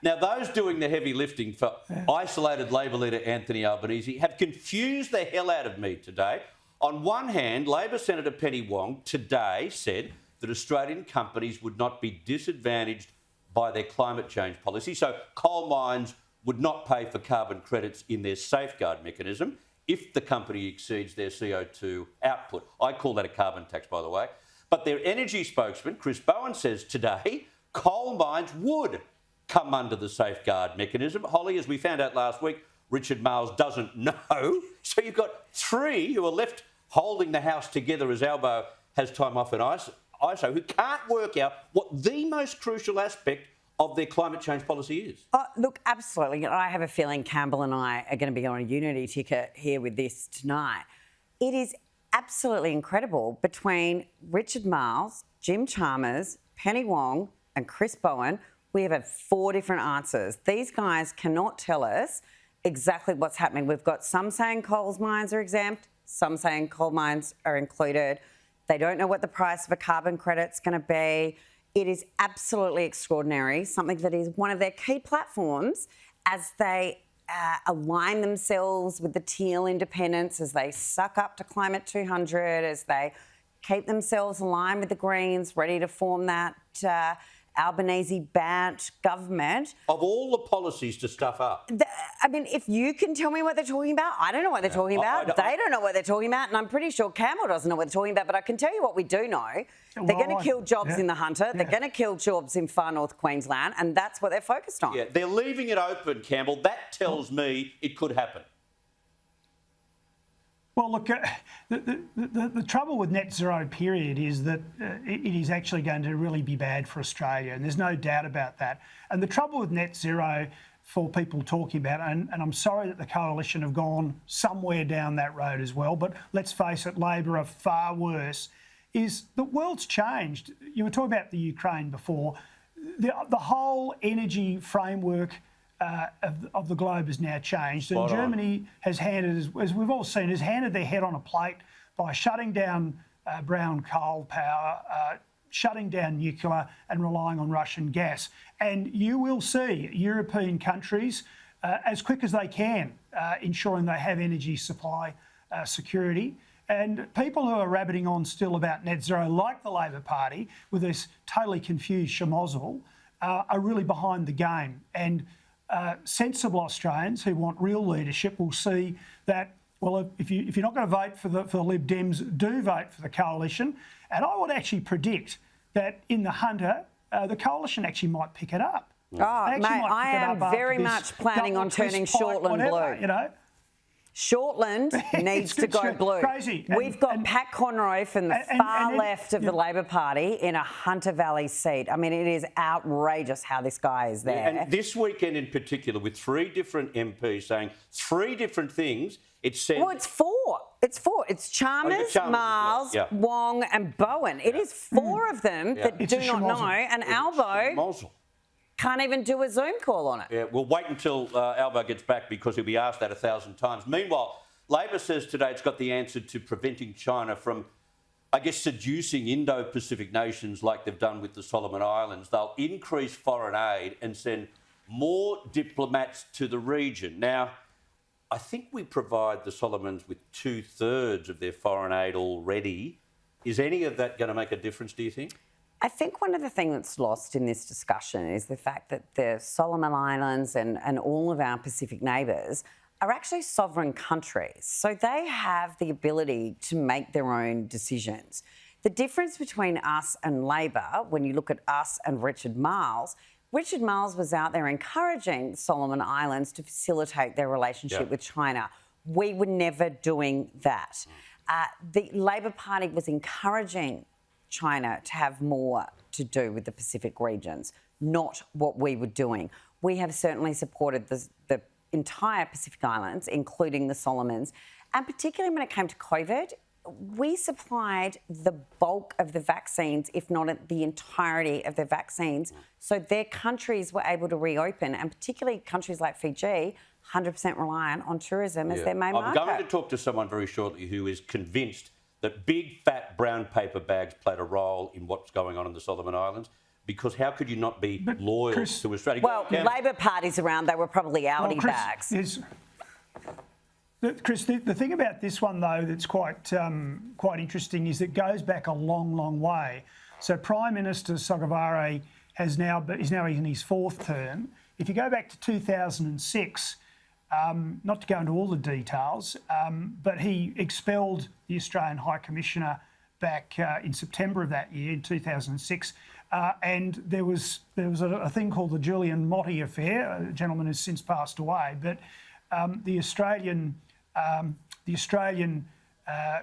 Now, those doing the heavy lifting for isolated Labor leader Anthony Albanese have confused the hell out of me today. On one hand, Labor Senator Penny Wong today said that Australian companies would not be disadvantaged by their climate change policy, so coal mines would not pay for carbon credits in their safeguard mechanism if the company exceeds their CO2 output. I call that a carbon tax, by the way. But their energy spokesman, Chris Bowen, says today coal mines would come under the safeguard mechanism. Holly, as we found out last week, Richard Marles doesn't know. So you've got three who are left holding the house together as Albo has time off in ISO, who can't work out what the most crucial aspect of their climate change policy is. Look, absolutely. I have a feeling Campbell and I are going to be on a unity ticket here with this tonight. It is absolutely incredible between Richard Marles, Jim Chalmers, Penny Wong and Chris Bowen. We have had 4 different answers. These guys cannot tell us exactly what's happening. We've got some saying coal mines are exempt, some saying coal mines are included. They don't know what the price of a carbon credit's going to be. It is absolutely extraordinary, something that is one of their key platforms as they align themselves with the teal independence, as they suck up to Climate 200, as they keep themselves aligned with the Greens, ready to form that Albanese-backed government. Of all the policies to stuff up. I mean, if you can tell me what they're talking about, I don't know what they're talking about. They don't know what they're talking about, and I'm pretty sure Campbell doesn't know what they're talking about, but I can tell you what we do know. They're going to kill jobs in the Hunter. They're going to kill jobs in far north Queensland, and that's what they're focused on. Yeah, they're leaving it open, Campbell. That tells me it could happen. Well, look, the trouble with net zero, period, is that it is actually going to really be bad for Australia, and there's no doubt about that. And the trouble with net zero for people talking about, and I'm sorry that the Coalition have gone somewhere down that road as well, but let's face it, Labor are far worse, is the world's changed. You were talking about the Ukraine before. The whole energy framework of the globe has now changed. And Germany has handed, as we've all seen, has handed their head on a plate by shutting down brown coal power, shutting down nuclear and relying on Russian gas. And you will see European countries, as quick as they can, ensuring they have energy supply security. And people who are rabbiting on still about net zero, like the Labor Party, with this totally confused schmozzle, are really behind the game. And sensible Australians who want real leadership will see that, well, if you're not going to vote for the Lib Dems, do vote for the Coalition. And I would actually predict that in the Hunter, the Coalition actually might pick it up. Oh, mate, I am very much planning on turning Shortland blue. You know? Shortland needs to go blue. Crazy. We've got Pat Conroy from the far left of the Labor Party in a Hunter Valley seat. I mean, it is outrageous how this guy is there. And this weekend in particular, with 3 different MPs saying 3 different things, it said... Well, it's 4. It's Chalmers, Marles, Wong and Bowen. It is 4 of them that do not know. And Albo can't even do a Zoom call on it. Yeah, we'll wait until Albo gets back because he'll be asked that 1,000 times. Meanwhile, Labor says today it's got the answer to preventing China from, I guess, seducing Indo-Pacific nations like they've done with the Solomon Islands. They'll increase foreign aid and send more diplomats to the region. Now, I think we provide the Solomons with 2/3 of their foreign aid already. Is any of that going to make a difference, do you think? I think one of the things that's lost in this discussion is the fact that the Solomon Islands and all of our Pacific neighbours are actually sovereign countries. So they have the ability to make their own decisions. The difference between us and Labor, when you look at us and Richard Marles was out there encouraging Solomon Islands to facilitate their relationship with China. We were never doing that. The Labor Party was encouraging China to have more to do with the Pacific regions, not what we were doing. We have certainly supported the entire Pacific Islands, including the Solomons, and particularly when it came to COVID, we supplied the bulk of the vaccines, if not the entirety of the vaccines, so their countries were able to reopen, and particularly countries like Fiji, 100% reliant on tourism as their main market. I'm going to talk to someone very shortly who is convinced that big, fat, brown paper bags played a role in what's going on in the Solomon Islands. because how could you not be loyal Chris, to Australia? Well, Labor Party's around, they were probably Audi bags. Chris, the thing about this one though that's quite interesting is it goes back a long, long way. So Prime Minister Sogavare is now in his fourth term. If you go back to 2006, not to go into all the details, but he expelled the Australian High Commissioner back in September of that year, in 2006. And there was a thing called the Julian Moti affair. A gentleman has since passed away, but the Australian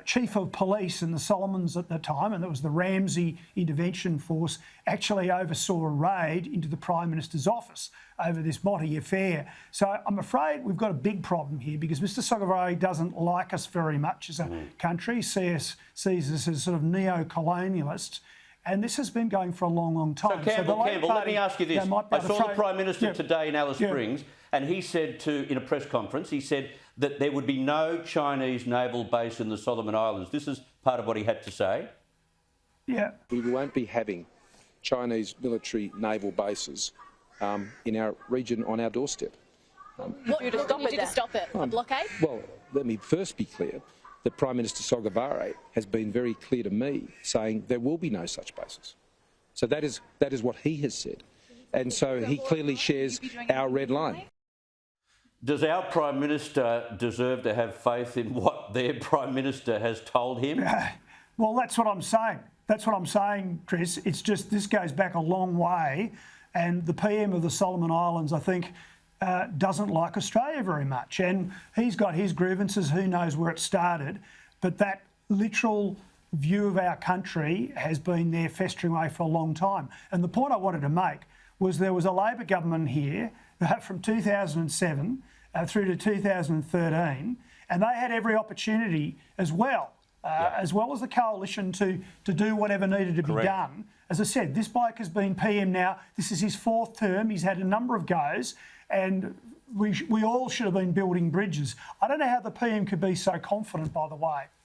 Chief of Police in the Solomons at the time, and that was the Ramsey Intervention Force, actually oversaw a raid into the Prime Minister's office over this Moti affair. So I'm afraid we've got a big problem here because Mr Sogavare doesn't like us very much as a country, sees us as sort of neo-colonialists. And this has been going for a long, long time. So Campbell, let me ask you this. I saw the Prime Minister today in Alice Springs, and he said in a press conference, he said that there would be no Chinese naval base in the Solomon Islands. This is part of what he had to say. Yeah. We won't be having Chinese military naval bases in our region on our doorstep. What you to stop it? A blockade? Well, let me first be clear that Prime Minister Sogavare has been very clear to me, saying there will be no such bases. So that is what he has said, and so he clearly shares our red line. Does our Prime Minister deserve to have faith in what their Prime Minister has told him? Well, that's what I'm saying. That's what I'm saying, Chris. It's just this goes back a long way, and the PM of the Solomon Islands, I think, doesn't like Australia very much. And he's got his grievances, who knows where it started, but that literal view of our country has been there festering away for a long time. And the point I wanted to make was there was a Labor government here from 2007 through to 2013, and they had every opportunity as well as the coalition to do whatever needed to be done. As I said, this bloke has been PM now. This is his fourth term. He's had a number of goes, and we all should have been building bridges. I don't know how the PM could be so confident, by the way.